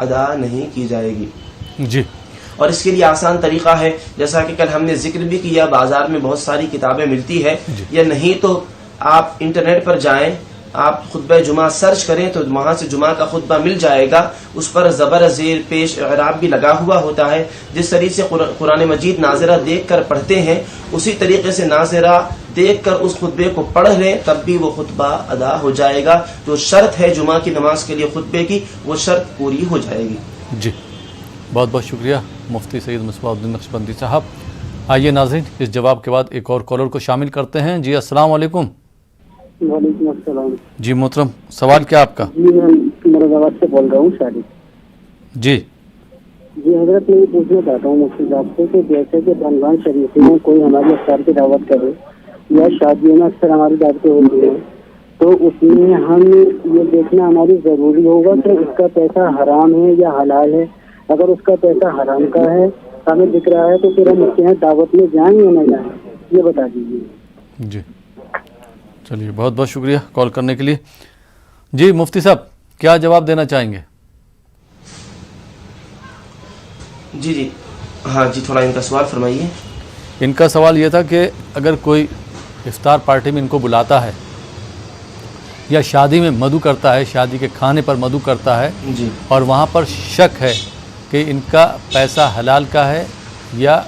ادا نہیں کی جائے گی. جی. اور اس کے لیے آسان طریقہ ہے، جیسا کہ کل ہم نے ذکر بھی کیا، بازار میں بہت ساری کتابیں ملتی ہے، یا نہیں تو آپ انٹرنیٹ پر جائیں، آپ خطبہ جمعہ سرچ کریں تو وہاں سے جمعہ کا خطبہ مل جائے گا. اس پر زبر زیر پیش اعراب بھی لگا ہوا ہوتا ہے. جس طریقے سے قرآن مجید ناظرہ دیکھ کر پڑھتے ہیں، اسی طریقے سے ناظرہ دیکھ کر اس خطبے کو پڑھ لیں، تب بھی وہ خطبہ ادا ہو جائے گا. جو شرط ہے جمعہ کی نماز کے لیے خطبے کی، وہ شرط پوری ہو جائے گی. جی، بہت بہت شکریہ مفتی سید مصباح الدین نقشبندی صاحب. آئیے ناظرین، اس جواب کے بعد ایک اور کالر کو شامل کرتے ہیں. جی السلام علیکم. وعلیکم السلام. جی محترم، سوال کیا آپ کا؟ جی میں مراد آباد سے بول رہا ہوں شادی. جی جی حضرت، میں یہ پوچھنا چاہتا ہوں مفتی صاحب سے کہ جیسے کہ رمضان شریف میں کوئی ہماری افطار کی دعوت کرے یا شادیوں میں اکثر ہماری دعوتیں ہوتی ہیں، تو اس میں ہم یہ دیکھنا ہماری ضروری ہوگا کہ اس کا پیسہ حرام ہے یا حلال ہے. اگر اس کا پیسہ حرام کا ہے ہمیں دکھ رہا ہے تو پھر ہم اس کے یہاں دعوت میں جائیں یا نہ جائیں، یہ بتا دیجیے. جی چلیے، بہت بہت شکریہ کال کرنے کے لیے. جی مفتی صاحب، کیا جواب دینا چاہیں گے؟ جی ہاں جی، تھوڑا ان کا سوال فرمائیے. ان کا سوال یہ تھا کہ اگر کوئی افطار پارٹی میں ان کو بلاتا ہے یا شادی میں مدعو کرتا ہے، شادی کے کھانے پر مدعو کرتا ہے، جی، اور وہاں پر شک ہے کہ ان کا پیسہ حلال کا ہے یا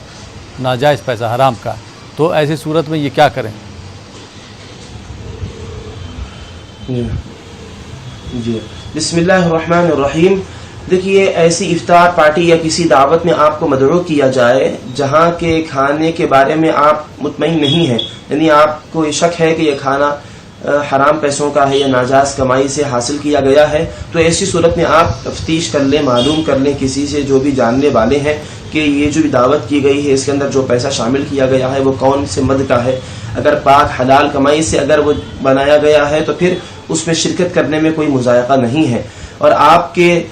ناجائز پیسہ حرام کا، تو ایسی صورت میں یہ کیا کریں؟ جی بسم اللہ الرحمن الرحیم. دیکھیے، ایسی افطار پارٹی یا کسی دعوت میں آپ کو مدعو کیا جائے جہاں کے کھانے کے بارے میں آپ مطمئن نہیں ہیں، یعنی آپ کو یہ شک ہے کہ یہ کھانا حرام پیسوں کا ہے یا ناجائز کمائی سے حاصل کیا گیا ہے، تو ایسی صورت میں آپ تفتیش کر لیں، معلوم کر لیں کسی سے جو بھی جاننے والے ہیں کہ یہ جو بھی دعوت کی گئی ہے اس کے اندر جو پیسہ شامل کیا گیا ہے وہ کون سے مد کا ہے. اگر پاک حلال کمائی سے اگر وہ بنایا گیا ہے تو پھر اس میں شرکت کرنے میں کوئی مذائقہ نہیں ہے. اور آپ کے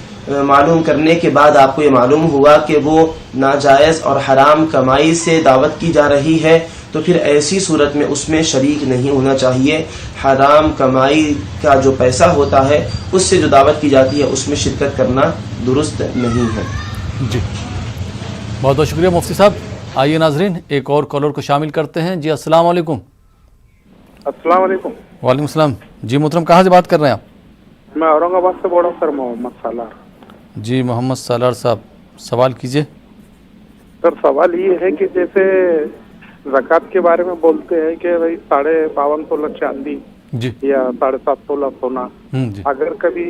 معلوم کرنے کے بعد آپ کو یہ معلوم ہوا کہ وہ ناجائز اور حرام کمائی سے دعوت کی جا رہی ہے، تو پھر ایسی صورت میں اس میں شریک نہیں ہونا چاہیے. حرام کمائی کا جو پیسہ ہوتا ہے اس سے جو دعوت کی جاتی ہے اس میں شرکت کرنا درست نہیں ہے. جی بہت بہت شکریہ مفتی صاحب. آئیے ناظرین، ایک اور کالر کو شامل کرتے ہیں. جی السلام علیکم. السلام علیکم. وعلیکم السلام. جی محترم، کہاں سے بات کر رہے ہیں آپ؟ میں اورنگ آباد سے بول رہا ہوں سر، محمد سالار. جی محمد سالار صاحب، سوال کیجئے. سر سوال یہ ہے کہ جیسے زکوٰۃ کے بارے میں بولتے ہیں کہ بھائی 52.5 تولہ چاندی جی یا 7.5 تولہ سونا، جی اگر کبھی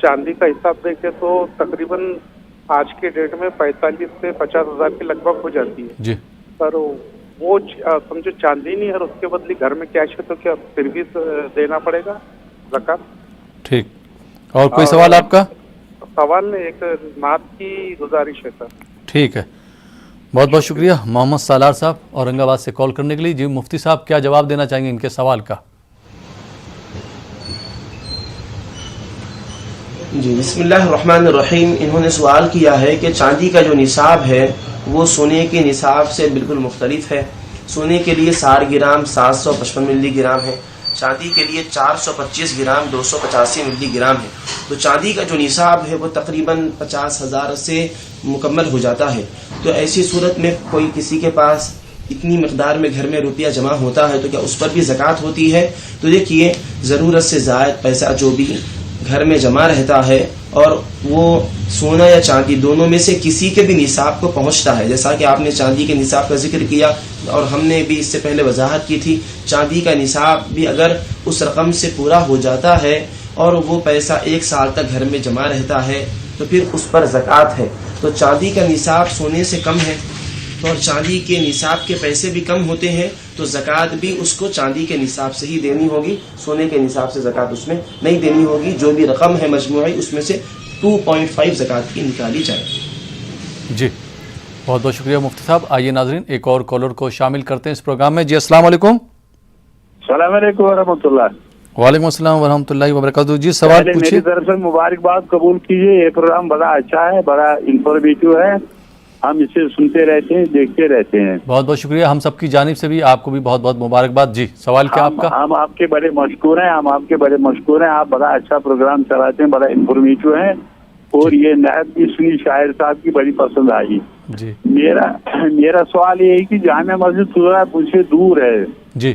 چاندی کا حساب دیکھیں تو تقریباً آج کے ڈیٹ میں 45 سے 50 ہزار کے لگ بھگ ہو جاتی ہے. جی پر وہ سمجھو چاندی نہیں ہے اور اس کے بدلے گھر میں کیش ہے، تو کیا پھر بھی دینا پڑے گا زکوٰۃ؟ ٹھیک. اور کوئی سوال آپ کا؟ سوال میں ایک نعت کی گزارش ہے سر. ٹھیک ہے، بہت بہت شکریہ محمد سالار صاحب اورنگ آباد سے کال کرنے کے لیے. جی مفتی صاحب، کیا جواب دینا چاہیں گے ان کے سوال کا؟ جی بسم اللہ الرحمن الرحیم. انہوں نے سوال کیا ہے کہ چاندی کا جو نصاب ہے وہ سونے کے نصاب سے بالکل مختلف ہے. سونے کے لیے 60 گرام 755 ملی گرام ہے، چاندی کے لیے 425 گرام 285 ملی گرام ہے. تو چاندی کا جو نصاب ہے وہ تقریباً 50,000 سے مکمل ہو جاتا ہے. تو ایسی صورت میں کوئی کسی کے پاس اتنی مقدار میں گھر میں روپیہ جمع ہوتا ہے تو کیا اس پر بھی زکوٰۃ ہوتی ہے؟ تو دیکھیے، ضرورت سے زائد پیسہ جو بھی گھر میں جمع رہتا ہے اور وہ سونا یا چاندی دونوں میں سے کسی کے بھی نصاب کو پہنچتا ہے، جیسا کہ آپ نے چاندی کے نصاب کا ذکر کیا اور ہم نے بھی اس سے پہلے وضاحت کی تھی، چاندی کا نصاب بھی اگر اس رقم سے پورا ہو جاتا ہے اور وہ پیسہ 1 سال تک گھر میں جمع رہتا ہے تو پھر اس پر زکوٰۃ ہے. تو چاندی کا نصاب سونے سے کم ہے اور چاندی کے نصاب کے پیسے بھی کم ہوتے ہیں تو زکوٰۃ بھی اس کو چاندی کے نصاب سے ہی دینی ہوگی، سونے کے نصاب سے زکوٰۃ اس میں نہیں دینی ہوگی. جو بھی رقم ہے مجموعی اس میں سے 2.5 زکوٰۃ کی نکالی جائے. جی بہت بہت شکریہ مفتی صاحب. آئیے ناظرین، ایک اور کالر کو شامل کرتے ہیں اس پروگرام میں. جی السلام علیکم. السلام علیکم ورحمۃ اللہ. وعلیکم السلام ورحمۃ اللہ وبرکاتہ. جی سوال پوچھیے. میری طرف سے مبارکباد قبول کیجیے، یہ پروگرام بڑا اچھا ہے، بڑا انفارمیٹیو ہے، ہم اسے سنتے رہتے ہیں، دیکھتے رہتے ہیں. بہت بہت شکریہ، ہم سب کی جانب سے بھی آپ کو بھی بہت بہت مبارکباد. جی سوال کیا آپ کا؟ ہم آپ کے بڑے مشکور ہیں، آپ بڑا اچھا پروگرام چلاتے ہیں، بڑا انفارمیٹیو ہے. اور یہ نعت بھی سنی شاعر صاحب کی بڑی پسند آئی. جی میرا سوال یہ ہے کہ جامع مسجد تھوڑا مجھ سے دور ہے. جی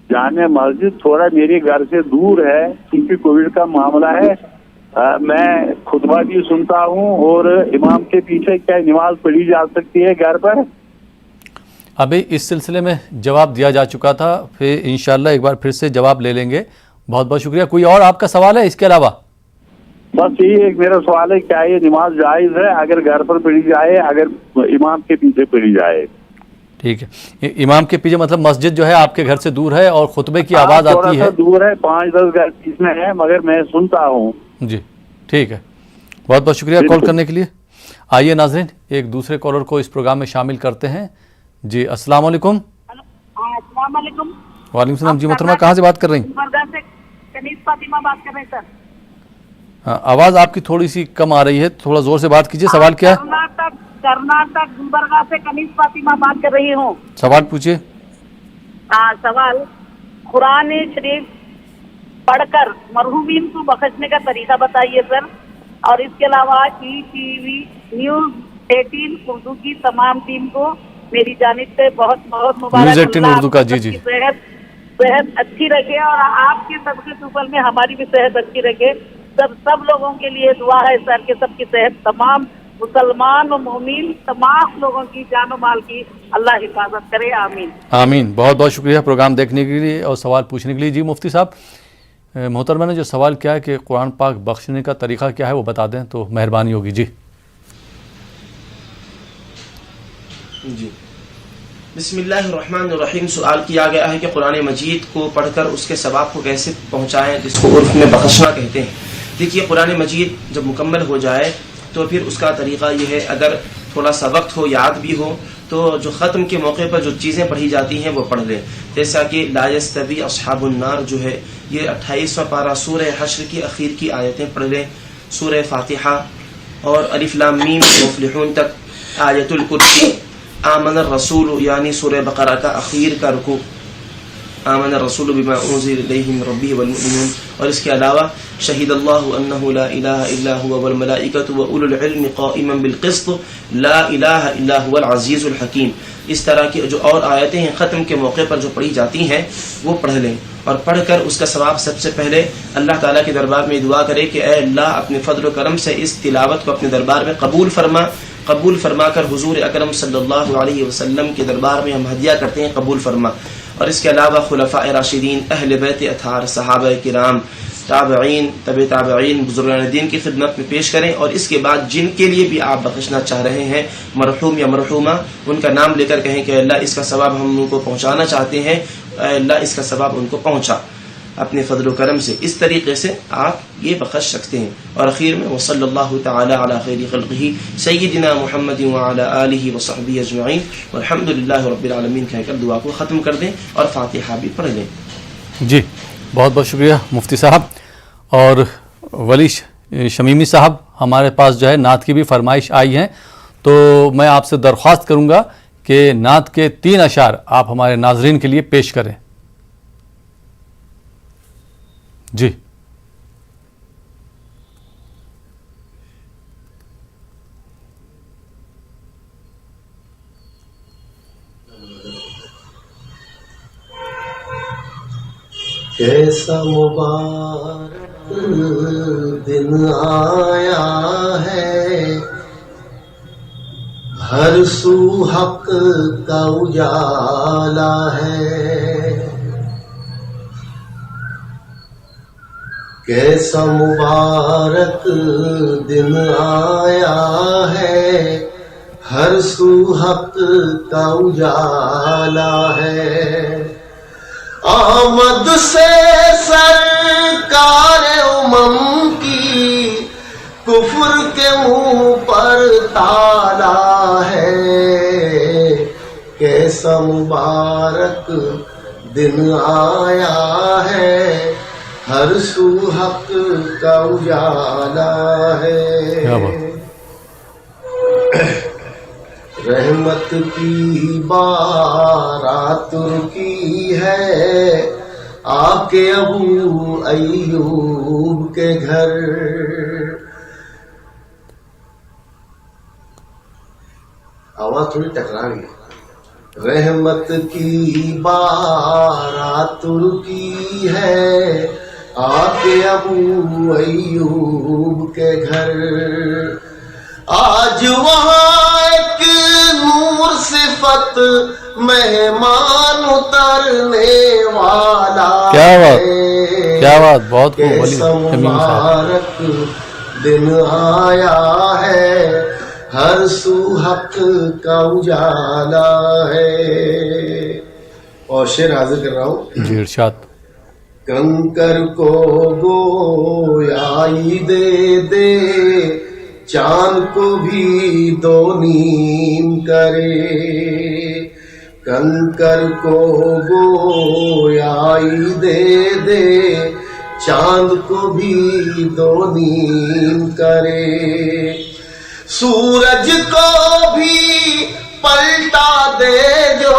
جامع مسجد تھوڑا میرے گھر سے دور ہے کیونکہ کووڈ کا معاملہ ہے. میں خطبہ بھی سنتا ہوں اور امام کے پیچھے کیا نماز پڑھی جا سکتی ہے گھر پر؟ ابھی اس سلسلے میں جواب دیا جا چکا تھا، پھر انشاءاللہ ایک بار پھر سے جواب لے لیں گے. بہت بہت شکریہ. کوئی اور آپ کا سوال ہے اس کے علاوہ؟ بس یہی ایک میرا سوال ہے، کیا یہ نماز جائز ہے اگر گھر پر پڑھی جائے، اگر امام کے پیچھے پڑھی جائے؟ ٹھیک ہے. امام کے پیچھے مطلب مسجد جو ہے آپ کے گھر سے دور ہے اور خطبے کی آواز آتی ہے؟ دور ہے، 5-10 گھر پیچھے میں ہے، مگر میں سنتا ہوں. جی ٹھیک ہے. بہت بہت شکریہ کال کرنے کے لیے. آئیے ناظرین ایک دوسرے کالر کو اس پروگرام میں شامل کرتے ہیں. جی السلام علیکم. السلام علیکم. وعلیکم السلام. جی محترمہ کہاں سے بات کر رہی ہیں؟ کنیز فاطمہ بات کر رہے ہیں سر. آواز آپ کی تھوڑی سی کم آ رہی ہے، تھوڑا زور سے بات کیجیے. سوال کیا ہے؟ کرناٹک گلبرگہ سے کنیز فاطمہ بات کر رہی ہوں. سوال پوچھیے. سوال قرآن شریف پڑھ کر مرحومین کو بخشنے کا طریقہ بتائیے سر. اور اس کے علاوہ ETV نیوز 18 اردو کی تمام ٹیم کو میری جانب سے بہت بہت مبارک. نیوز 18 اردو کا جی صحت اچھی رکھے اور آپ کے صدقے سفل میں ہماری بھی صحت اچھی رکھے. سب لوگوں کے لیے دعا ہے سر کہ سب کی صحت، تمام مسلمان و مومن تمام لوگوں کی جان و مال کی اللہ حفاظت کرے. آمین آمین. بہت بہت شکریہ پروگرام دیکھنے کے لیے اور سوال پوچھنے کے لیے. جی مفتی صاحب، محترمہ نے جو سوال کیا ہے کہ قرآن پاک بخشنے کا طریقہ کیا ہے وہ بتا دیں تو مہربانی ہوگی. جی جی بسم اللہ الرحمن الرحیم. سوال کیا گیا ہے کہ قرآن مجید کو پڑھ کر اس کے ثواب کو کیسے پہنچائیں جس کو عرف میں بخشنا کہتے ہیں. دیکھیے قرآن مجید جب مکمل ہو جائے تو پھر اس کا طریقہ یہ ہے، اگر تھوڑا سا وقت ہو، یاد بھی ہو، تو جو ختم کے موقع پر جو چیزیں پڑھی جاتی ہیں وہ پڑھ لیں. جیسا کہ لا یستوی اصحاب النار جو ہے یہ 28واں پارہ سورہ حشر کی اخیر کی آیتیں پڑھ لیں. سورہ فاتحہ اور الف لام میم مفلحون تک، آیت الکرسی، آمن الرسول یعنی سورہ بقرہ کا اخیر کا رکوع، آمن الرسول بما انزل الیہ من ربہ والمؤمنون. اور اس کے علاوہ شہید اللہ انہ لا الہ الا هو والملائکۃ واولو العلم قائما بالقسط لا الہ الا هو العزیز الحکیم. اس طرح کی جو اور آیتیں ہیں ختم کے موقع پر جو پڑھی جاتی ہیں وہ پڑھ لیں، اور پڑھ کر اس کا ثواب سب سے پہلے اللہ تعالیٰ کے دربار میں دعا کرے کہ اے اللہ اپنے فضل و کرم سے اس تلاوت کو اپنے دربار میں قبول فرما کر حضور اکرم صلی اللہ علیہ وسلم کے دربار میں ہم ہدیہ کرتے ہیں، قبول فرما. اور اس کے علاوہ خلفاء راشدین، اہل بیت اطہار، صحابہ کرام، تابعین، تابعین، بزرگان دین کی خدمت میں پیش کریں. اور اس کے بعد جن کے لیے بھی آپ بخشنا چاہ رہے ہیں، مرحوم یا مرحومہ، ان کا نام لے کر کہیں کہ اللہ اس کا ثواب ہم ان کو پہنچانا چاہتے ہیں، اے اللہ اس کا ثواب ان کو پہنچا اپنے فضل و کرم سے. اس طریقے سے آپ یہ بخش سکتے ہیں. اور اخیر میں وصلی اللہ تعالی علی خیر خلقہ سیدنا محمد وعلی آلہ وصحبہ اجمعین والحمد للہ رب العالمین کہہ کر دعا کو ختم کر دیں اور فاتحہ بھی پڑھ لیں. جی بہت بہت شکریہ مفتی صاحب. اور ولی شمیمی صاحب، ہمارے پاس جو ہے نعت کی بھی فرمائش آئی ہیں، تو میں آپ سے درخواست کروں گا کہ نعت کے 3 اشعار آپ ہمارے ناظرین کے لیے پیش کریں. جی کیسا مبارک دن آیا ہے، ہر سو حق کا اجالا ہے. کیسا مبارک دن آیا ہے، ہر سو حق کا اجالا ہے. آمد سے سرکار امم کی کفر کے منہ پر تالا ہے. کیسا مبارک دن آیا ہے، ہر سو حق کا اجالا ہے. رحمت کی بارات کی ہے آ کے ابو ایوب کے گھر. آواز تھوڑی ٹکرا رہی ہے. رحمت کی بارات رکی ہے آ کے ابو ایوب کے گھر. آج وہاں ایک نور صفت مہمان اترنے والا ہے. کیا بات بہت کیسا مبارک دن آیا ہے ہر سو حق کا اجالا ہے. اور شعر حاضر کر رہا ہوں. جی ارشاد. کنکر کو گویائی دے دے چاند کو بھی دو نیم کرے. کنکر کو گویائی دے دے چاند کو بھی دو نیم کرے. سورج کو بھی پلٹا دے جو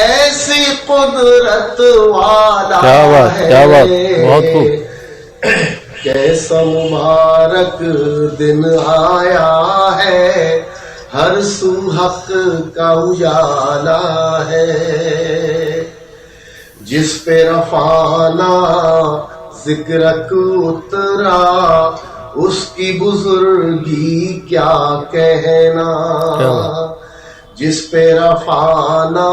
ایسی قدرت والا ہے. کیا بات بہت خوب. کیسا مبارک دن آیا ہے ہر سو حق کا اجالا ہے. جس پہ رفعنا ذکرک اترا اس کی بزرگی کیا کہنا. جس پہ رفعنا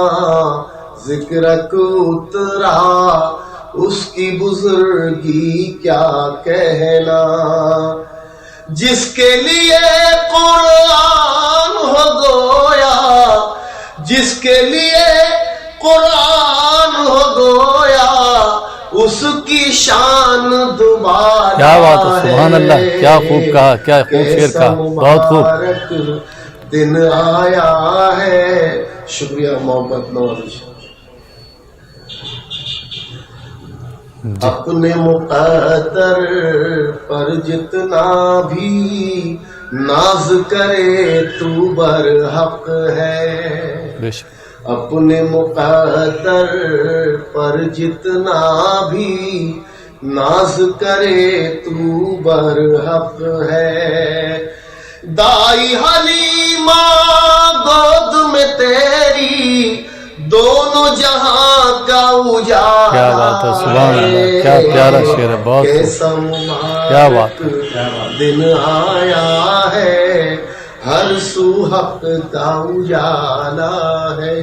ذکرک اترا اس کی بزرگی کیا کہنا. جس کے لیے قرآن ہو گویا جس کے لیے قرآن ہو گویا اس کی شان دوبارہ. کیا بات ہے سبحان اللہ. کیا خوب کہا. کیا خوب شعر کہا. بہت خوب. دن آیا ہے. شکریہ محمد نواز. اپنے مقدر پر جتنا بھی ناز کرے تو برحق ہے. اپنے مقدر پر جتنا بھی ناز کرے تو برحق ہے. دائی حلیمہ گود میں تیری دونوں جہاں کا اجالا. کیا بات ہے سبحان اللہ. کیا پیارا شعر ہے. بہت کیسا کیا بات دن آیا ہے ہر سو حق کا اجالا ہے.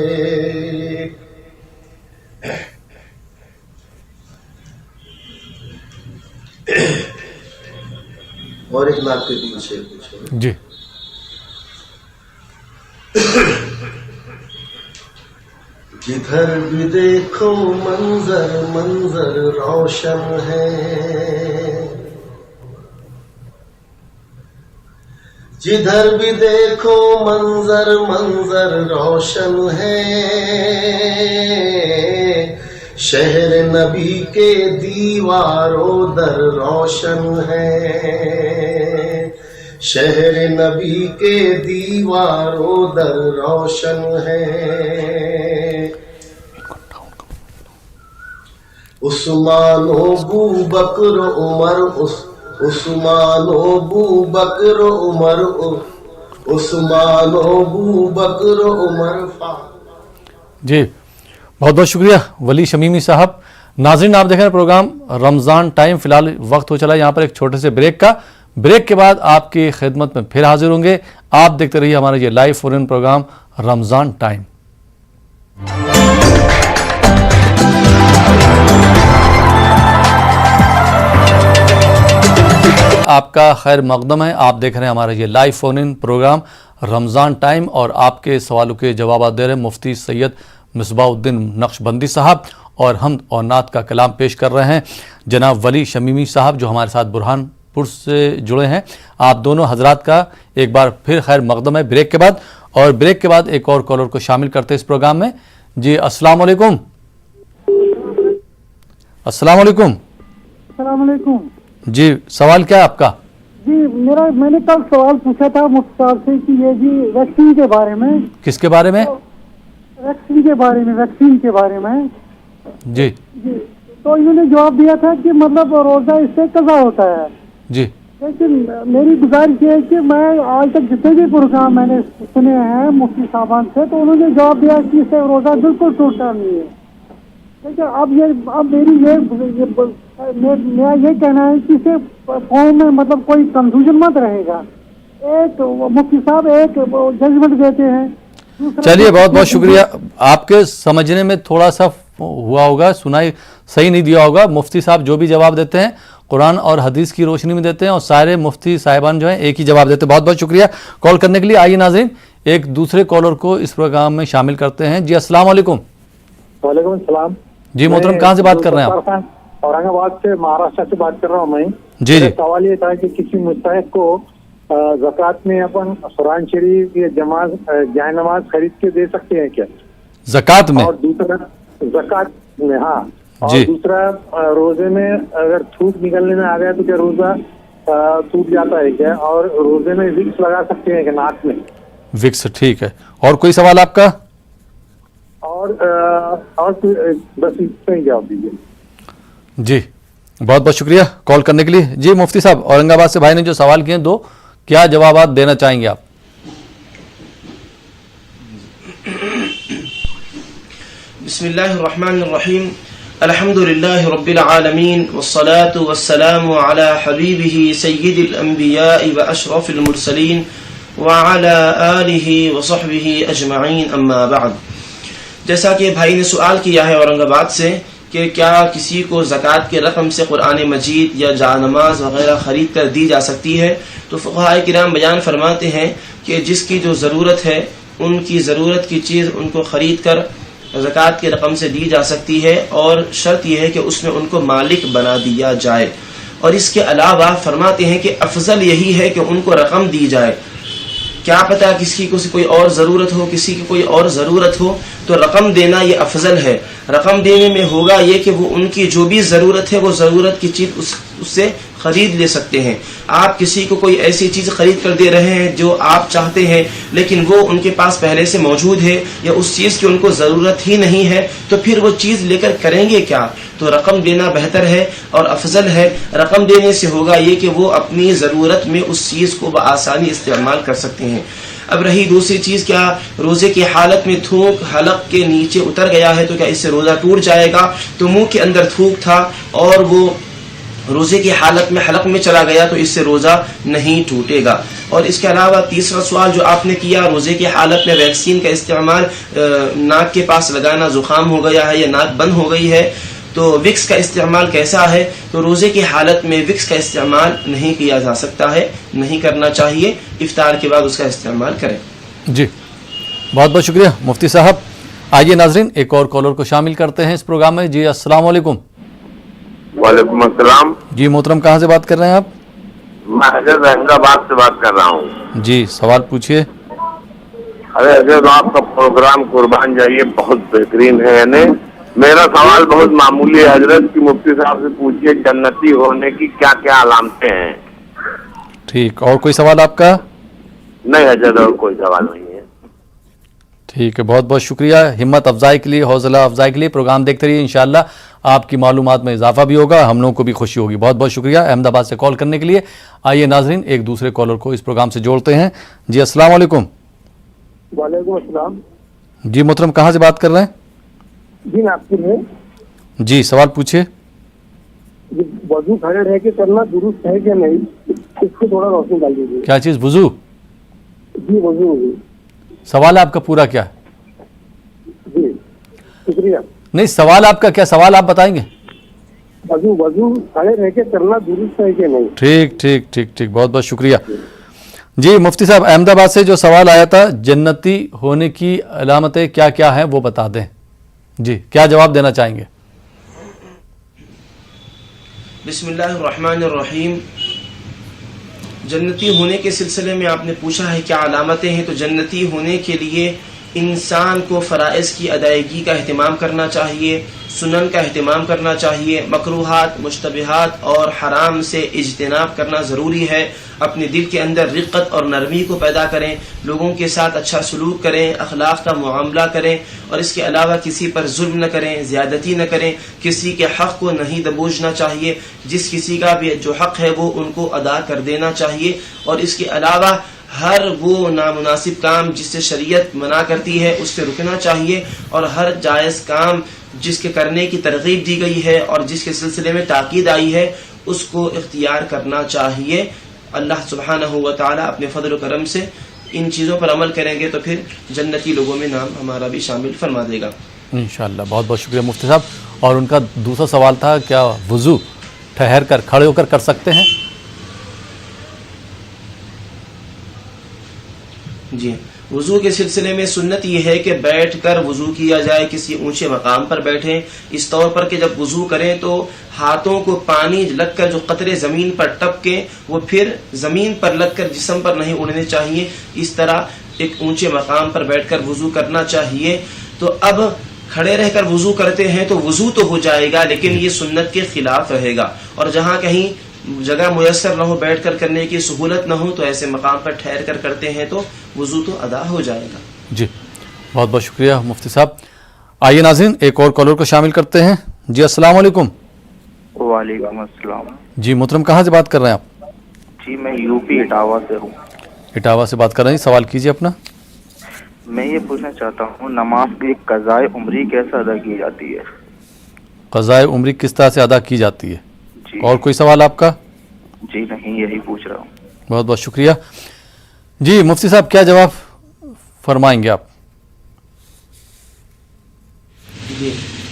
اور ایک نعت کے دن سے جی. جدھر بھی دیکھو منظر منظر روشن ہے. جدھر بھی دیکھو منظر منظر روشن ہے. شہر نبی کے دیواروں در روشن ہے. شہر نبی کے دیواروں در روشن ہے. عثمان و ابو بکر عمر عثمان و ابو بکر عمر عثمان و ابو بکر عمر. جی بہت بہت شکریہ ولی شمیمی صاحب. ناظرین آپ دیکھ رہے ہیں پروگرام رمضان ٹائم. فی الحال وقت ہو چلا یہاں پر ایک چھوٹے سے بریک کا. بریک کے بعد آپ کی خدمت میں پھر حاضر ہوں گے. آپ دیکھتے رہیے ہمارا یہ لائیو فون ان پروگرام رمضان ٹائم. آپ کا خیر مقدم ہے. آپ دیکھ رہے ہیں ہمارا یہ لائیو فون ان پروگرام رمضان ٹائم اور آپ کے سوالوں کے جوابات دے رہے ہیں مفتی سید مصباح الدین نقشبندی صاحب اور حمد اور نعت کا کلام پیش کر رہے ہیں جناب ولی شمیمی صاحب جو ہمارے ساتھ برہان پور سے جڑے ہیں. آپ دونوں حضرات کا ایک بار پھر خیر مقدم ہے بریک کے بعد. اور بریک کے بعد ایک اور کالر کو شامل کرتے ہیں اس پروگرام میں. جی السلام علیکم. السلام علیکم. السلام علیکم. جی سوال کیا ہے آپ کا؟ جی میں نے کل سوال پوچھا تھا مفتی صاحب سے کہ یہ جی ویکسین کے بارے میں. کس کے بارے میں؟ ویکسین کے بارے میں. جی جی تو انہوں نے جواب دیا تھا کہ مطلب روزہ اس سے قضا ہوتا ہے. جی لیکن میری گزارش یہ ہے کہ میں آج تک جتنے بھی پروگرام میں نے سنے ہیں مفتی صاحبان سے تو انہوں نے جواب دیا کہ اس سے روزہ بالکل ٹوٹتا نہیں ہے. لیکن اب میری میرا یہ کہنا ہے کہ اسے قوم میں مطلب کوئی کنفیوژن مت رہے گا. ایک مفتی صاحب ایک ججمنٹ دیتے ہیں. چلیے بہت بہت شکریہ. آپ کے سمجھنے میں تھوڑا سا ہوا ہوگا, سنائی صحیح نہیں دیا ہوگا. مفتی صاحب جو بھی جواب دیتے ہیں قرآن اور حدیث کی روشنی میں دیتے ہیں اور سارے مفتی صاحبان جو ہیں ایک ہی جواب دیتے ہیں. بہت بہت شکریہ کال کرنے کے لیے. آئیے ناظرین ایک دوسرے کالر کو اس پروگرام میں شامل کرتے ہیں. جی السلام علیکم. وعلیکم السلام. جی محترم کہاں سے بات کر رہے ہیں آپ؟ اورنگ آباد سے, مہاراشٹر سے بات کر رہا ہوں میں. جی جی. سوال یہ تھا کہ کسی مستحق کو زکوٰۃ میں اپن قرآن شریف یا جائے نماز خرید کے دے سکتے ہیں کیا زکوٰۃ میں؟ اور دوسرا زکوٰۃ میں, ہاں, اور جی. دوسرا روزے میں اگر تھوک نکلنے میں آ گیا تو کیا روزہ ٹوٹ جاتا ہے کیا؟ اور روزے میں وکس لگا سکتے ہیں کہ ناک میں وکس؟ ٹھیک ہے. اور کوئی سوال آپ کا؟ اور بس اس کا ہی جواب دیجیے. جی بہت بہت شکریہ کال کرنے کے لیے. جی مفتی صاحب اورنگ آباد سے بھائی نے جو سوال کیے دو, کیا جوابات دینا چاہیں گے آپ؟ بسم اللہ الرحمن الرحیم. الحمد للہ رب العالمین والصلاة والسلام علی حبیبہ سید الانبیاء واشرف المرسلین وعلی آلہ وصحبہ اجمعین, اما بعد. جیسا کہ بھائی نے سوال کیا ہے اورنگ آباد سے کہ کیا کسی کو زکوٰۃ کے رقم سے قرآن مجید یا جائے نماز وغیرہ خرید کر دی جا سکتی ہے, تو فقہاء کرام بیان فرماتے ہیں کہ جس کی جو ضرورت ہے ان کی ضرورت کی چیز ان کو خرید کر زکوٰۃ کے رقم سے دی جا سکتی ہے, اور شرط یہ ہے کہ اس میں ان کو مالک بنا دیا جائے. اور اس کے علاوہ فرماتے ہیں کہ افضل یہی ہے کہ ان کو رقم دی جائے. کیا پتہ کسی کی کوئی اور ضرورت ہو, کسی کی کوئی اور ضرورت ہو, تو رقم دینا یہ افضل ہے. رقم دینے میں ہوگا یہ کہ وہ ان کی جو بھی ضرورت ہے وہ ضرورت کی چیز اس سے خرید لے سکتے ہیں. آپ کسی کو کوئی ایسی چیز خرید کر دے رہے ہیں جو آپ چاہتے ہیں لیکن وہ ان کے پاس پہلے سے موجود ہے یا اس چیز کی ان کو ضرورت ہی نہیں ہے, تو پھر وہ چیز لے کر کریں گے کیا؟ تو رقم دینا بہتر ہے اور افضل ہے. رقم دینے سے ہوگا یہ کہ وہ اپنی ضرورت میں اس چیز کو بآسانی استعمال کر سکتے ہیں. اب رہی دوسری چیز, کیا روزے کی حالت میں تھوک حلق کے نیچے اتر گیا ہے تو کیا اس سے روزہ ٹوٹ جائے گا؟ تو منہ کے اندر تھوک تھا اور وہ روزے کی حالت میں حلق میں چلا گیا تو اس سے روزہ نہیں ٹوٹے گا. اور اس کے علاوہ تیسرا سوال جو آپ نے کیا, روزے کی حالت میں ویکسین کا استعمال ناک کے پاس لگانا, زکام ہو گیا ہے یا ناک بند ہو گئی ہے تو وکس کا استعمال کیسا ہے؟ تو روزے کی حالت میں وکس کا استعمال نہیں کیا جا سکتا ہے, نہیں کرنا چاہیے. افطار کے بعد اس کا استعمال کریں. جی بہت بہت شکریہ مفتی صاحب. آئیے ناظرین ایک اور کالر کو شامل کرتے ہیں اس پروگرام میں. جی السلام علیکم. وعلیکم السلام. جی محترم کہاں سے بات کر رہے ہیں آپ؟ میں حضرت اورنگ آباد سے بات کر رہا ہوں. جی سوال پوچھیے. ارے حضرت آپ کا پروگرام قربان جائیے بہت بہترین ہے. یعنی میرا سوال بہت معمولی ہے حضرت کی مفتی صاحب سے پوچھیے جنتی ہونے کی کیا کیا علامتیں ہیں. ٹھیک, اور کوئی سوال آپ کا؟ نہیں حضرت اور کوئی سوال نہیں ہے. ٹھیک ہے, بہت بہت شکریہ ہمت افزائی کے لیے, حوصلہ افزائی کے لیے. پروگرام دیکھتے رہیے, انشاءاللہ آپ کی معلومات میں اضافہ بھی ہوگا, ہم لوگوں کو بھی خوشی ہوگی. بہت بہت شکریہ احمد آباد سے کال کرنے کے لیے. آئیے ناظرین ایک دوسرے کالر کو اس پروگرام سے جوڑتے ہیں. جی السلام علیکم. وعلیکم السلام. جی محترم کہاں سے بات کر رہے ہیں؟ جی ناگپور میں. جی سوال پوچھیے. وضو کھڑے رہ کے کرنا درست ہے کہ نہیں, اس کو تھوڑا روشنی ڈال دیجیے. کیا چیز؟ وضو؟ جی وضو. سوال آپ کا پورا کیا ہے؟ جی شکریہ. نہیں سوال آپ کا کیا, سوال آپ بتائیں گے؟ وضو کھڑے رہ کے کرنا درست ہے کہ نہیں. ٹھیک ٹھیک ٹھیک ٹھیک, بہت بہت شکریہ. جی مفتی صاحب احمد آباد سے جو سوال آیا تھا جنتی ہونے کی علامتیں کیا کیا ہیں وہ بتا دیں. جی کیا جواب دینا چاہیں گے؟ بسم اللہ الرحمن الرحیم. جنتی ہونے کے سلسلے میں آپ نے پوچھا ہے کیا علامتیں ہیں, تو جنتی ہونے کے لیے انسان کو فرائض کی ادائیگی کا اہتمام کرنا چاہیے, سنن کا اہتمام کرنا چاہیے، مکروہات، مشتبہات اور حرام سے اجتناب کرنا ضروری ہے، اپنے دل کے اندر رقت اور نرمی کو پیدا کریں، لوگوں کے ساتھ اچھا سلوک کریں، اخلاق کا معاملہ کریں، اور اس کے علاوہ کسی پر ظلم نہ کریں، زیادتی نہ کریں، کسی کے حق کو نہیں دبوچنا چاہیے، جس کسی کا بھی جو حق ہے وہ ان کو ادا کر دینا چاہیے، اور اس کے علاوہ ہر وہ نامناسب کام جس سے شریعت منع کرتی ہے اس سے رکنا چاہیے، اور ہر جائز کام جس کے کرنے کی ترغیب دی گئی ہے اور جس کے سلسلے میں تاکید آئی ہے اس کو اختیار کرنا چاہیے۔ اللہ سبحانہ و تعالی اپنے فضل و کرم سے ان چیزوں پر عمل کریں گے تو پھر جنتی لوگوں میں نام ہمارا بھی شامل فرما دے گا انشاءاللہ۔ بہت بہت شکریہ مفتی صاحب۔ اور ان کا دوسرا سوال تھا، کیا وضو ٹھہر کر کھڑے ہو کر سکتے ہیں؟ جی، وضو کے سلسلے میں سنت یہ ہے کہ بیٹھ کر وضو کیا جائے، کسی اونچے مقام پر بیٹھیں، اس طور پر کہ جب وضو کریں تو ہاتھوں کو پانی لگ کر جو قطرے زمین پر ٹپکیں وہ پھر زمین پر لگ کر جسم پر نہیں اڑنے چاہیے، اس طرح ایک اونچے مقام پر بیٹھ کر وضو کرنا چاہیے۔ تو اب کھڑے رہ کر وضو کرتے ہیں تو وضو تو ہو جائے گا لیکن یہ سنت کے خلاف رہے گا، اور جہاں کہیں جگہ میسر نہ ہو، بیٹھ کر کرنے کی سہولت نہ ہو، تو ایسے مقام پر ٹھہر کر کرتے ہیں تو وضو تو ادا ہو جائے گا۔ جی بہت بہت شکریہ مفتی صاحب۔ آئیے ناظرین ایک اور کالر کو شامل کرتے ہیں۔ جی السلام علیکم۔ وعلیکم السلام۔ جی محترم کہاں سے بات کر رہے ہیں آپ؟ جی میں یو پی اٹاوا سے ہوں۔ اٹاوا سے بات کر رہے ہیں، سوال کیجیے اپنا۔ میں یہ پوچھنا چاہتا ہوں نماز کی قضائے عمری کیسے ادا کی جاتی ہے؟ قضائے عمری کس طرح سے ادا کی جاتی ہے؟ جی اور کوئی سوال آپ کا؟ جی نہیں، یہی پوچھ رہا ہوں۔ بہت بہت شکریہ۔ جی مفتی صاحب کیا جواب فرمائیں گے آپ؟ جی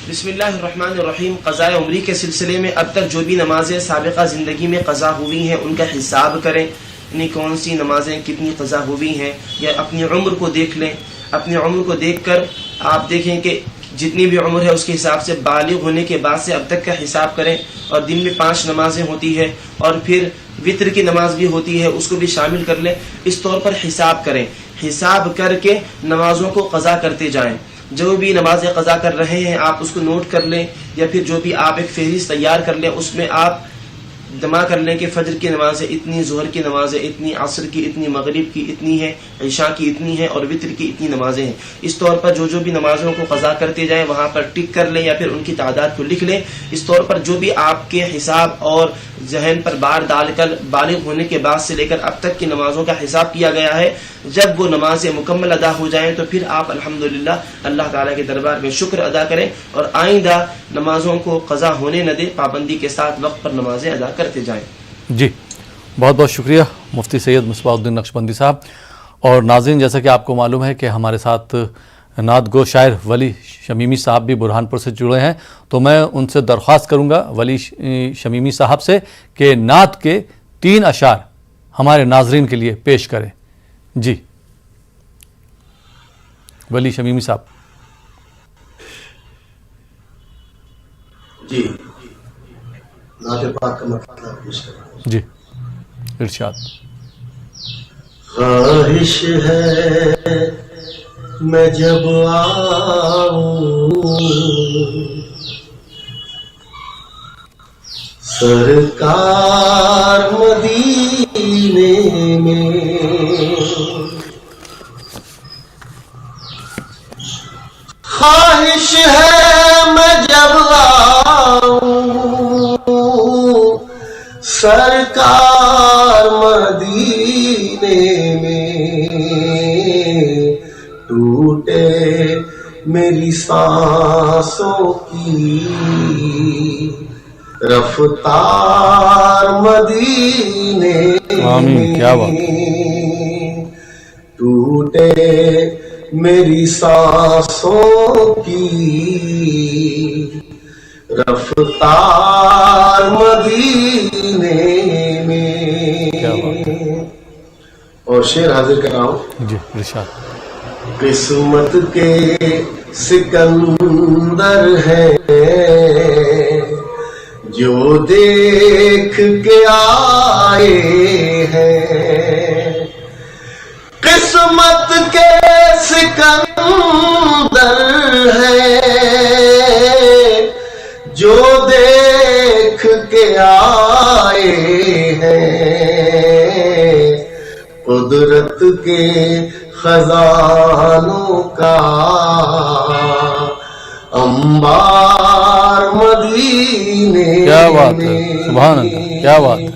بسم اللہ الرحمن الرحیم۔ قضاء عمری کے سلسلے میں اب تک جو بھی نمازیں سابقہ زندگی میں قضا ہوئی ہیں ان کا حساب کریں، یعنی کون سی نمازیں کتنی قضا ہوئی ہیں، یا اپنی عمر کو دیکھ لیں۔ اپنی عمر کو دیکھ کر آپ دیکھیں کہ جتنی بھی عمر ہے اس کے حساب سے بالغ ہونے کے بعد سے اب تک کا حساب کریں، اور دن میں 5 نمازیں ہوتی ہے اور پھر وطر کی نماز بھی ہوتی ہے، اس کو بھی شامل کر لیں۔ اس طور پر حساب کریں، حساب کر کے نمازوں کو قضا کرتے جائیں۔ جو بھی نمازیں قضا کر رہے ہیں آپ اس کو نوٹ کر لیں، یا پھر جو بھی آپ ایک فہرست تیار کر لیں، اس میں آپ جمع کر لیں کہ فجر کی نمازیں اتنی، ظہر کی نمازیں اتنی، عصر کی اتنی، مغرب کی اتنی ہے، عشاء کی اتنی ہے، اور وطر کی اتنی نمازیں ہیں۔ اس طور پر جو بھی نمازوں کو قضا کرتے جائیں وہاں پر ٹک کر لیں یا پھر ان کی تعداد کو لکھ لیں۔ اس طور پر جو بھی آپ کے حساب اور ذہن پر بار ڈال کر بالغ ہونے کے بعد سے لے کر اب تک کی نمازوں کا حساب کیا گیا ہے، جب وہ نمازیں مکمل ادا ہو جائیں تو پھر آپ الحمدللہ اللہ تعالیٰ کے دربار میں شکر ادا کریں، اور آئندہ نمازوں کو قضا ہونے نہ دیں، پابندی کے ساتھ وقت پر نمازیں ادا کرتے جائیں۔ جی بہت بہت شکریہ مفتی سید مصباح الدین نقشبندی صاحب۔ اور ناظرین جیسا کہ آپ کو معلوم ہے کہ ہمارے ساتھ نعت گو شاعر ولی شمیمی صاحب بھی برہانپور سے جڑے ہیں، تو میں ان سے درخواست کروں گا ولی شمیمی صاحب سے کہ نعت کے 3 اشعار ہمارے ناظرین کے لیے پیش کریں۔ جی ولی شمیمی صاحب۔ جی نعت پاک کا مطلب پیش کریں۔ جی ارشاد۔ خواہش ہے میں جب آؤں سرکار مدینے میں، خواہش ہے میں جب آؤں سرکار مدینے میں، ٹوٹے میری سانسوں کی رفتار مدینے آمین، کیا بات، ٹوٹے میری سانسوں کی رفتار مدینے میں۔ اور شعر حاضر کر رہا ہوں۔ جی ارشاد۔ قسمت کے سکندر ہیں جو دیکھ کے آئے ہیں، قسمت کے سکندر ہیں دیکھ کے آئے ہیں قدرت کے خزانوں کا انبار مدینے کیا بات ہے، سبحان اللہ، کیا بات ہے،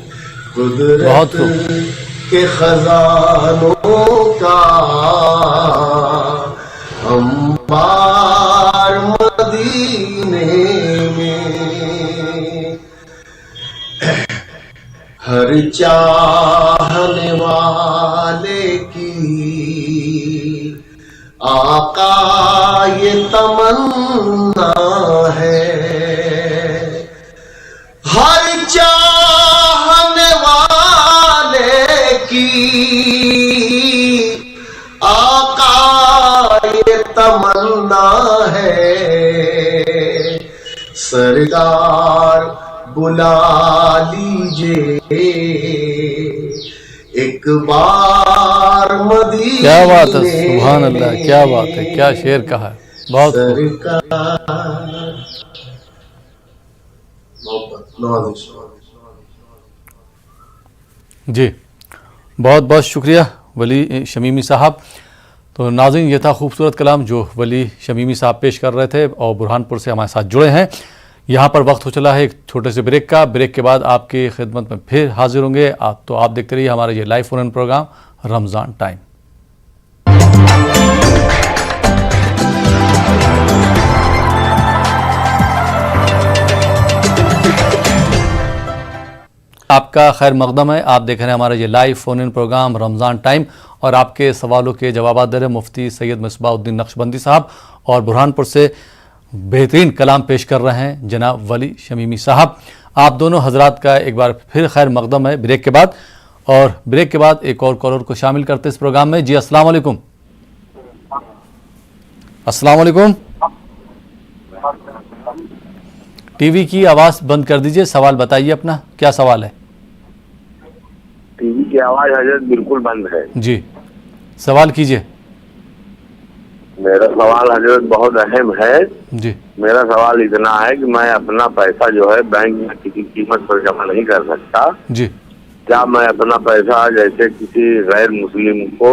بہت خوب. کے خزانوں کا انبار مدینے میں ہر چاہنے والے کی آقا یہ تمنا ہے، ہر چاہنے والے کی آقا یہ تمنا ہے، سرکار بلا لیجئے ایک بار مدینے. کیا بات ہے، سبحان اللہ، کیا بات ہے، کیا شعر کہا ہے، بہت خوب. جی بہت بہت شکریہ ولی شمیمی صاحب. تو ناظرین یہ تھا خوبصورت کلام جو ولی شمیمی صاحب پیش کر رہے تھے اور برہان پور سے ہمارے ساتھ جڑے ہیں. یہاں پر وقت ہو چلا ہے ایک چھوٹے سے بریک کا. بریک کے بعد آپ کی خدمت میں پھر حاضر ہوں گے. تو آپ دیکھتے رہیے ہمارا یہ لائیو فون ان پروگرام رمضان ٹائم. آپ کا خیر مقدم ہے. آپ دیکھ رہے ہیں ہمارا یہ لائیو فون ان پروگرام رمضان ٹائم اور آپ کے سوالوں کے جوابات دے رہے مفتی سید مصباح الدین نقشبندی صاحب اور برہان پور سے بہترین کلام پیش کر رہے ہیں جناب ولی شمیمی صاحب. آپ دونوں حضرات کا ایک بار پھر خیر مقدم ہے بریک کے بعد. اور بریک کے بعد ایک اور کالر کو شامل کرتے اس پروگرام میں. جی السلام علیکم. السلام علیکم. ٹی وی کی آواز بند کر دیجئے. سوال بتائیے اپنا، کیا سوال ہے؟ ٹی وی کی آواز حضرت بالکل بند ہے. جی سوال کیجئے. میرا سوال حضرت بہت اہم ہے. جی میرا سوال اتنا ہے کہ میں اپنا پیسہ جو ہے بینک میں کسی قیمت پر جمع نہیں کر سکتا. جی کیا میں اپنا پیسہ جیسے کسی غیر مسلم کو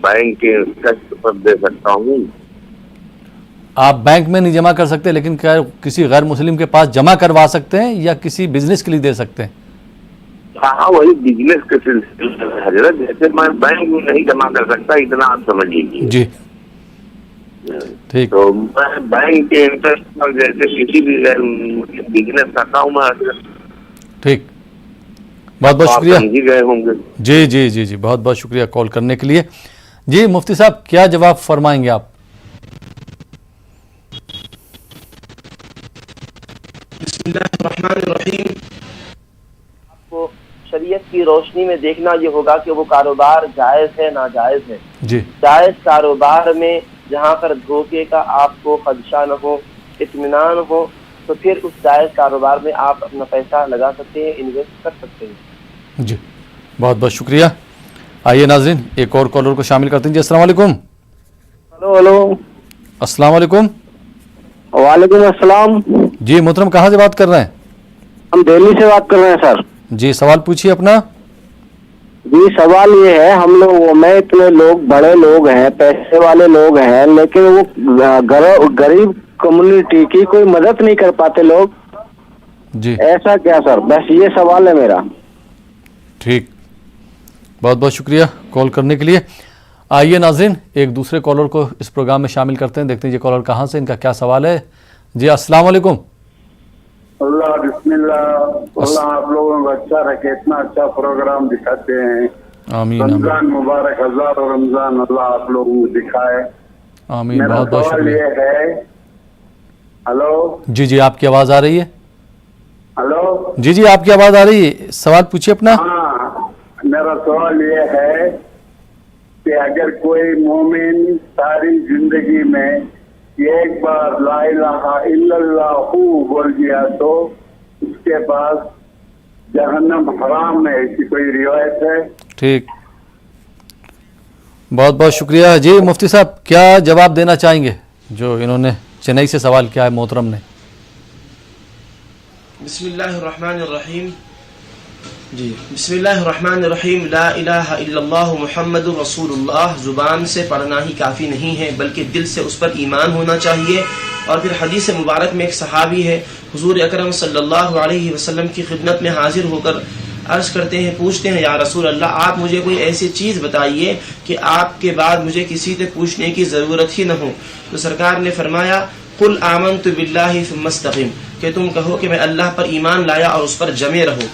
بینک کے انٹرسٹ پر دے سکتا ہوں؟ آپ بینک میں نہیں جمع کر سکتے لیکن کیا کسی غیر مسلم کے پاس جمع کروا سکتے ہیں یا کسی بزنس کے لیے دے سکتے ہیں؟ ہاں وہی بزنس کے سلسلے میں حضرت. جیسے میں بینک میں نہیں جمع کر سکتا اتنا آپ سمجھ لیجیے. جی ٹھیک. تو میں بینک کے انٹرسٹ پر جیسے کسی بھی غیر مسلم بزنس کرتا ہوں میں حضرت. ٹھیک بہت بہت شکریہ. سمجھ گئے ہوں گے. جی جی جی جی بہت بہت شکریہ کال کرنے کے لیے. جی مفتی صاحب کیا جواب فرمائیں گے آپ؟ بسم اللہ الرحمن الرحیم. آپ کو شریعت کی روشنی میں دیکھنا یہ ہوگا کہ وہ کاروبار جائز ہے ناجائز ہے. جی جائز کاروبار میں جہاں پر دھوکے کا آپ کو خدشہ نہ ہو، اطمینان ہو، تو پھر اس جائز کاروبار میں آپ اپنا پیسہ لگا سکتے ہیں، انویسٹ کر سکتے ہیں. جی بہت بہت شکریہ. آئیے ناظرین ایک اور کالر کو شامل کرتے ہیں. جی السلام علیکم. ہلو. السلام علیکم. وعلیکم السلام. جی محترم کہاں سے بات کر رہے ہیں؟ ہم دہلی سے بات کر رہے ہیں سر. جی سوال پوچھیے اپنا. جی سوال یہ ہے، ہم لوگ میں اتنے لوگ بڑے لوگ ہیں، پیسے والے لوگ ہیں، لیکن وہ غریب کمیونٹی کی کوئی مدد نہیں کر پاتے لوگ. جی ایسا کیا سر؟ بس یہ سوال ہے میرا. ٹھیک بہت بہت شکریہ کال کرنے کے لیے. آئیے ناظرین ایک دوسرے کالر کو اس پروگرام میں شامل کرتے ہیں. دیکھتے ہیں یہ کالر کہاں سے، ان کا کیا سوال ہے. جی السلام علیکم. اللہ بسم اللہ. اللہ آپ لوگوں کو اچھا رکھے، اتنا اچھا پروگرام دکھاتے ہیں. آمین. رمضان مبارک، ہزاروں رمضان اللہ آپ لوگوں کو دکھائے. آمین. میرا بہت بہت سوال شکریہ. یہ ہے. ہلو. جی جی آپ کی آواز آ رہی ہے. ہلو. جی جی آپ کی آواز آ رہی ہے. سوال پوچھیے اپنا. ہاں میرا سوال یہ ہے کہ اگر کوئی مومن ساری زندگی میں ایک بار لا الہ الا اللہ بول دیا تو اس کے پاس جہنم حرام ہے، ایسی کوئی روایت ہے؟ ٹھیک بہت بہت شکریہ. جی مفتی صاحب کیا جواب دینا چاہیں گے جو انہوں نے چنئی سے سوال کیا ہے محترم نے؟ بسم اللہ الرحمن الرحیم. جی بسم اللہ الرحمن الرحیم. لا الہ الا اللہ محمد رسول اللہ زبان سے پڑھنا ہی کافی نہیں ہے بلکہ دل سے اس پر ایمان ہونا چاہیے. اور پھر حدیث مبارک میں ایک صحابی ہے حضور اکرم صلی اللہ علیہ وسلم کی خدمت میں حاضر ہو کر عرض کرتے ہیں, پوچھتے ہیں یا رسول اللہ آپ مجھے کوئی ایسی چیز بتائیے کہ آپ کے بعد مجھے کسی سے پوچھنے کی ضرورت ہی نہ ہو. تو سرکار نے فرمایا قل آمنت باللہ ثم استقم, کہ تم کہو کہ میں اللہ پر ایمان لایا اور اس پر جمے رہو.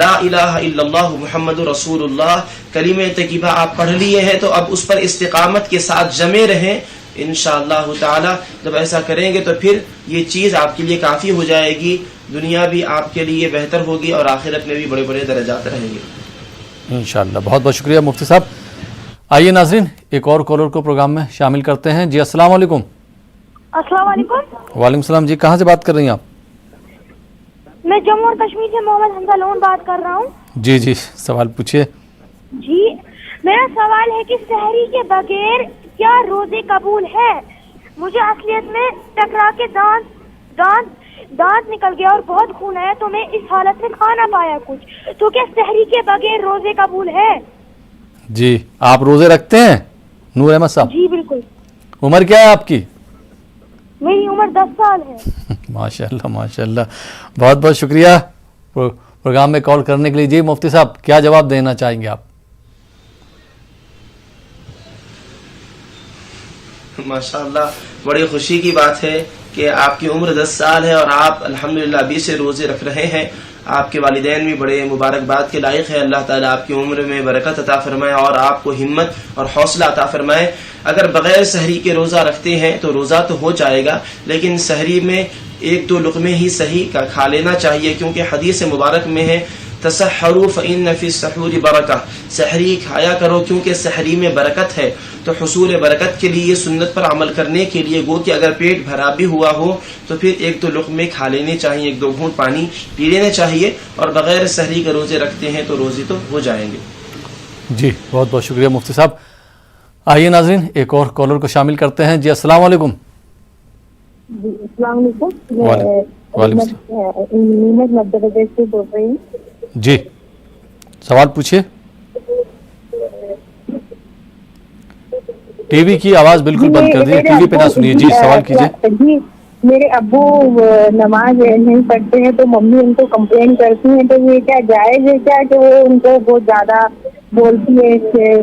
لا الہ الا اللہ محمد رسول اللہ کلمہ طیبہ آپ پڑھ لیے ہیں تو اب اس پر استقامت کے ساتھ جمے رہیں انشاءاللہ تعالی. جب ایسا کریں گے تو پھر یہ چیز آپ کے لیے کافی ہو جائے گی, دنیا بھی آپ کے لیے بہتر ہوگی اور آخرت میں بھی بڑے بڑے درجات رہیں گے انشاءاللہ. بہت بہت شکریہ مفتی صاحب. آئیے ناظرین ایک اور کالر کو پروگرام میں شامل کرتے ہیں. جی السلام علیکم. السلام علیکم. وعلیکم السلام. جی کہاں سے بات کر رہی ہیں آپ؟ میں جموں اور کشمیر سے محمد حمزہ لون بات کر رہا ہوں. جی جی سوال پوچھیے. جی میرا سوال ہے کہ سحری کے بغیر کیا روزے قبول ہے؟ مجھے اصلیت میں ٹکرا کے دانت نکل گیا اور بہت خون آیا تو میں اس حالت میں کھا نہ پایا کچھ, تو کیا سحری کے بغیر روزے قبول ہے؟ جی آپ روزے رکھتے ہیں نور احمد صاحب؟ جی بالکل. عمر کیا ہے آپ کی؟ میری عمر 10 سال ہے. ماشاء اللہ ماشاء اللہ. بہت بہت شکریہ پروگرام میں کال کرنے کے لیے. جی مفتی صاحب کیا جواب دینا چاہیں گے آپ؟ ماشاءاللہ بڑی خوشی کی بات ہے کہ آپ کی عمر 10 سال ہے اور آپ الحمدللہ ابھی سے روزے رکھ رہے ہیں. آپ کے والدین بھی بڑے مبارکباد کے لائق ہیں. اللہ تعالیٰ آپ کی عمر میں برکت عطا فرمائے اور آپ کو ہمت اور حوصلہ عطا فرمائے. اگر بغیر سحری کے روزہ رکھتے ہیں تو روزہ تو ہو جائے گا, لیکن سحری میں 1-2 لقمے ہی صحیح کا کھا لینا چاہیے, کیونکہ حدیث مبارک میں ہے تسحروا فإن فی السحور برکہ, سحری کھایا کرو کیونکہ سحری میں برکت ہے. تو حصول برکت کے لیے سنت پر عمل کرنے کے لیے گو کہ اگر پیٹ بھرا بھی ہوا ہو تو پھر 1-2 لقمے کھا لینے چاہیے, 1-2 گھونٹ پانی پی لینے چاہیے, اور بغیر سحری کے روزے رکھتے ہیں تو روزے تو ہو جائیں گے. جی بہت بہت شکریہ مفتی صاحب. آئیے ناظرین ایک اور کالر کو شامل کرتے ہیں. جی السلام علیکم. جی السلام علیکم. وعلیکم السلام. مدھیہ پردیش سے بول رہی ہوں. جی سوال پوچھیے. ٹی وی کی آواز بالکل بند کر دیجیے, ٹی وی پہ نہ سنیے. جی سوال کیجیے. جی میرے ابو نماز نہیں پڑھتے ہیں تو ممی ان کو کمپلین کرتی ہیں, تو یہ کیا جائز ہے کیا کہ وہ ان کو بہت زیادہ بولتی ہے؟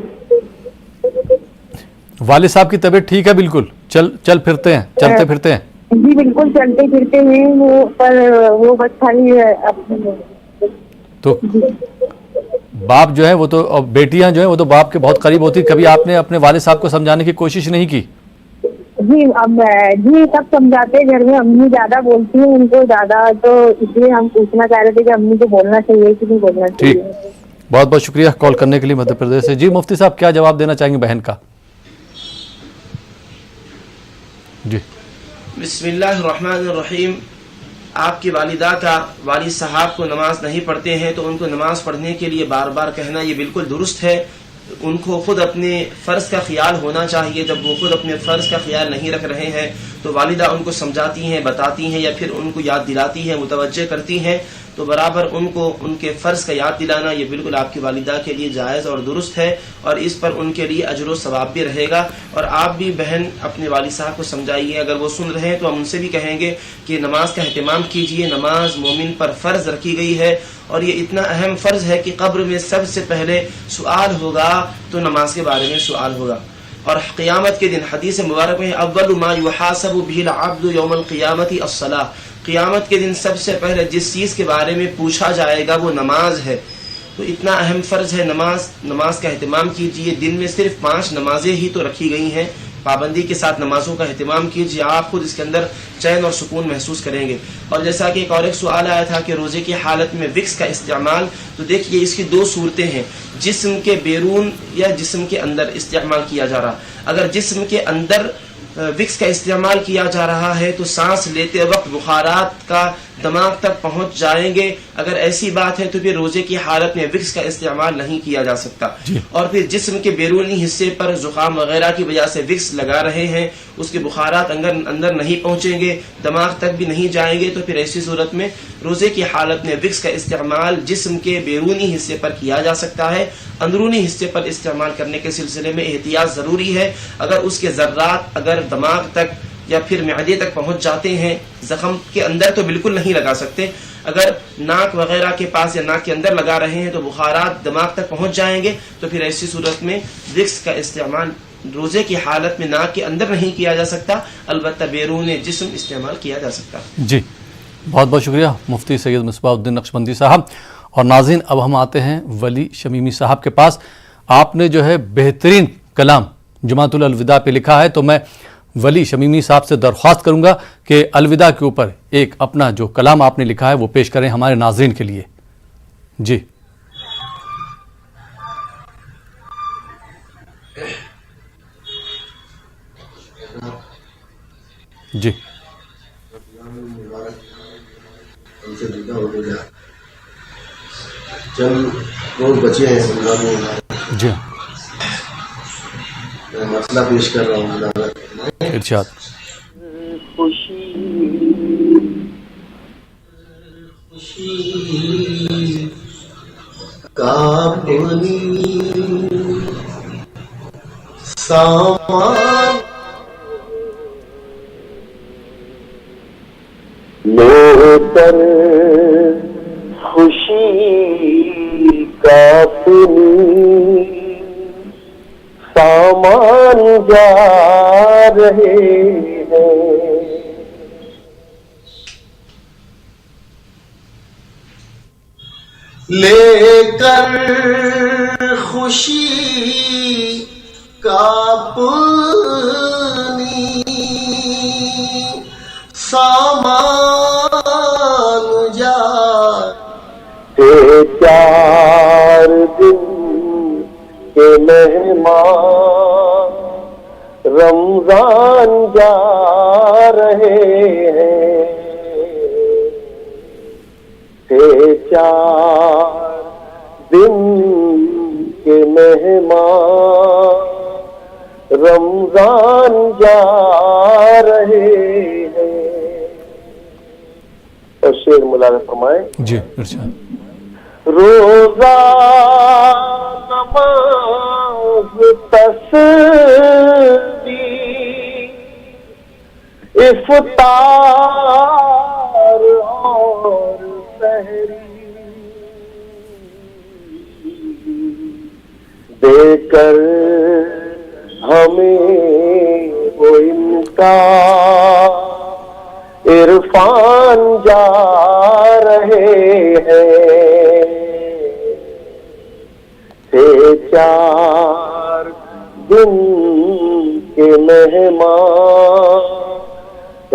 والد صاحب کی طبیعت ٹھیک ہے؟ بالکل چل پھرتے ہیں, چلتے پھرتے ہیں؟ جی بالکل چلتے پھرتے ہیں وہ, پر وہ بس خالی تو باپ جو ہے وہ تو, بیٹیاں جو ہیں وہ تو باپ کے بہت قریب ہوتی. کبھی آپ نے اپنے والد صاحب کو سمجھانے کی کوشش نہیں کی؟ جی جی سب سمجھاتے گھر میں, امی زیادہ بولتی ہیں ان کو زیادہ, تو اس لیے ہم پوچھنا چاہ رہے تھے کہ امی کو بولنا چاہیے کہ نہیں بولنا چاہیے. ٹھیک, بہت بہت شکریہ کال کرنے کے لیے مدھیہ پردیش سے. جی مفتی صاحب کیا جواب دینا چاہیں گے بہن کا؟ جی بسم اللہ الرحمن الرحیم. آپ کی والدہ کا والد صاحب کو نماز نہیں پڑھتے ہیں تو ان کو نماز پڑھنے کے لیے بار بار کہنا یہ بالکل درست ہے. ان کو خود اپنے فرض کا خیال ہونا چاہیے. جب وہ خود اپنے فرض کا خیال نہیں رکھ رہے ہیں تو والدہ ان کو سمجھاتی ہیں, بتاتی ہیں, یا پھر ان کو یاد دلاتی ہیں, متوجہ کرتی ہیں, تو برابر ان کو ان کے فرض کا یاد دلانا یہ بالکل آپ کی والدہ کے لیے جائز اور درست ہے, اور اس پر ان کے لیے اجر و ثواب بھی رہے گا. اور آپ بھی بہن اپنے والد صاحب کو سمجھائیے. اگر وہ سن رہے ہیں تو ہم ان سے بھی کہیں گے کہ نماز کا اہتمام کیجیے. نماز مومن پر فرض رکھی گئی ہے, اور یہ اتنا اہم فرض ہے کہ قبر میں سب سے پہلے سوال ہوگا تو نماز کے بارے میں سوال ہوگا. اور قیامت کے دن حدیث مبارک میں اول ما یحاسب به العبد یوم القیامت الصلاۃ, قیامت کے دن سب سے پہلے جس چیز کے بارے میں پوچھا جائے گا وہ نماز ہے. تو اتنا اہم فرض ہے نماز کا اہتمام کیجیے. دن میں صرف 5 نمازیں ہی تو رکھی گئی ہیں, پابندی کے ساتھ نمازوں کا اہتمام کیجیے. آپ خود اس کے اندر چین اور سکون محسوس کریں گے. اور جیسا کہ ایک سوال آیا تھا کہ روزے کی حالت میں وکس کا استعمال, تو دیکھیے اس کی 2 صورتیں ہیں, جسم کے بیرون یا جسم کے اندر استعمال کیا جا رہا. اگر جسم کے اندر وکس کا استعمال کیا جا رہا ہے تو سانس لیتے وقت بخارات کا دماغ تک پہنچ جائیں گے. اگر ایسی بات ہے تو پھر روزے کی حالت میں وکس کا استعمال نہیں کیا جا سکتا. اور پھر جسم کے بیرونی حصے پر زکام وغیرہ کی وجہ سے وکس لگا رہے ہیں, اس کے بخارات اندر نہیں پہنچیں گے, دماغ تک بھی نہیں جائیں گے, تو پھر ایسی صورت میں روزے کی حالت میں وکس کا استعمال جسم کے بیرونی حصے پر کیا جا سکتا ہے. اندرونی حصے پر استعمال کرنے کے سلسلے میں احتیاط ضروری ہے. اگر اس کے ذرات اگر دماغ تک یا پھر معدے تک پہنچ جاتے ہیں, زخم کے اندر تو بالکل نہیں لگا سکتے, اگر ناک وغیرہ کے پاس یا ناک کے اندر لگا رہے ہیں تو بخارات دماغ تک پہنچ جائیں گے, تو پھر ایسی صورت میں وکس کا استعمال روزے کی حالت میں ناک کے اندر نہیں کیا جا سکتا, البتہ بیرون جسم استعمال کیا جا سکتا. جی بہت بہت شکریہ مفتی سید مصباح الدین نقشبندی صاحب. اور ناظرین اب ہم آتے ہیں ولی شمیمی صاحب کے پاس. آپ نے جو ہے بہترین کلام جماعت الوداع پہ لکھا ہے, تو میں ولی شمیمی صاحب سے درخواست کروں گا کہ الوداع کے اوپر ایک اپنا جو کلام آپ نے لکھا ہے وہ پیش کریں ہمارے ناظرین کے لیے. جی جی چند لوگ بچے ہیں جی میں مسئلہ پیش کر رہا ہوں. ارشاد. کا پانی سامان لو پر خوشی کا پانی سامان جا رہے ہیں, لے کر خوشی کا پانی سامان جا چار دن کے مہمان رمضان جا رہے ہیں, چار دن کے مہمان رمضان جا رہے ہیں. اور شعر ملاحظہ فرمائیں. جی ارشاد. روزہ نماز تسبیح افطار اور سحری دے کر ہمیں وہ ان کا عرفان جا رہے ہیں, چار دن کے مہمان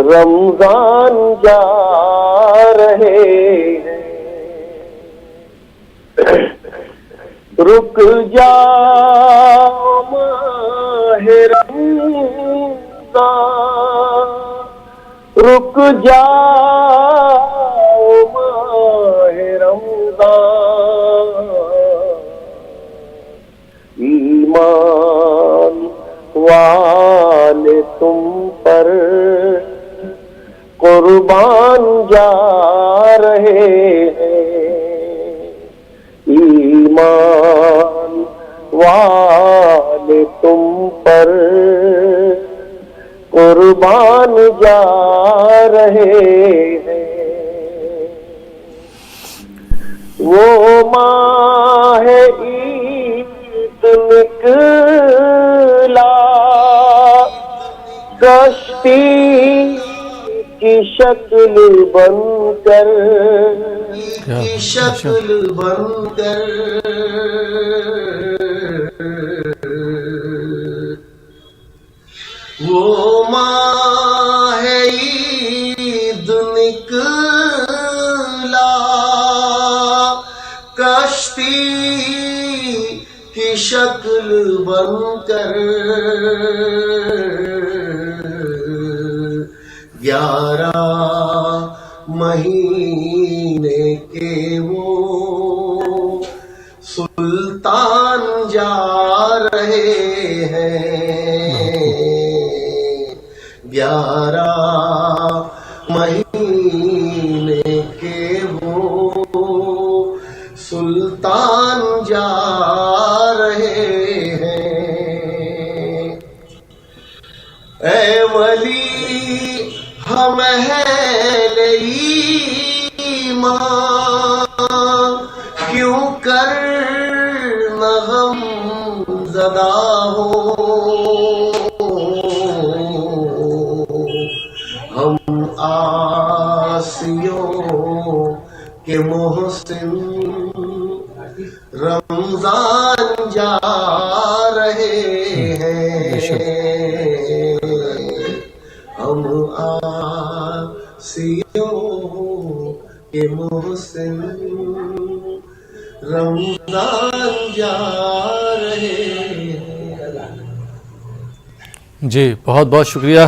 رمضان جا رہے ہیں. رک جاؤ ماہ رمضان, رک جاؤ ماہ رمضان, ایمان والے تم پر قربان جا رہے ہیں, ایمان والے تم پر قربان جا رہے ہیں. وہ ماہ عید نکلا کشتی کی شکل بن کر, کی شکل بن کر, وہ ماہ عید نکلا کشتی کی شکل بن کر, 11 مہینے کے وہ سلطان جا رہے ہیں، 11 مہینے کے وہ سلطان جا رہے ہیں۔ اے ولی ہم اہل ایمان کیوں کر نہ غم زدہ ہو، ہم عاصیوں کے محسن رمضان جا رہے ہیں، ہم عاصیوں کے محسن رمضان جا رہے ہیں۔ جی بہت بہت شکریہ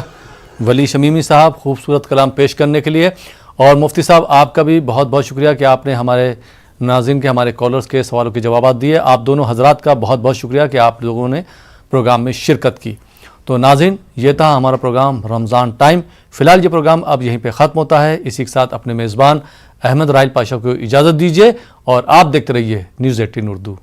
ولی شمیمی صاحب خوبصورت کلام پیش کرنے کے لیے، اور مفتی صاحب آپ کا بھی بہت بہت شکریہ کہ آپ نے ہمارے ناظرین کے، ہمارے کالرز کے سوالوں کے جوابات دیے۔ آپ دونوں حضرات کا بہت بہت شکریہ کہ آپ لوگوں نے پروگرام میں شرکت کی۔ تو ناظرین یہ تھا ہمارا پروگرام رمضان ٹائم۔ فی الحال یہ پروگرام اب یہیں پہ ختم ہوتا ہے۔ اسی کے ساتھ اپنے میزبان احمد راحیل پاشا کو اجازت دیجیے، اور آپ دیکھتے رہیے نیوز 18 اردو۔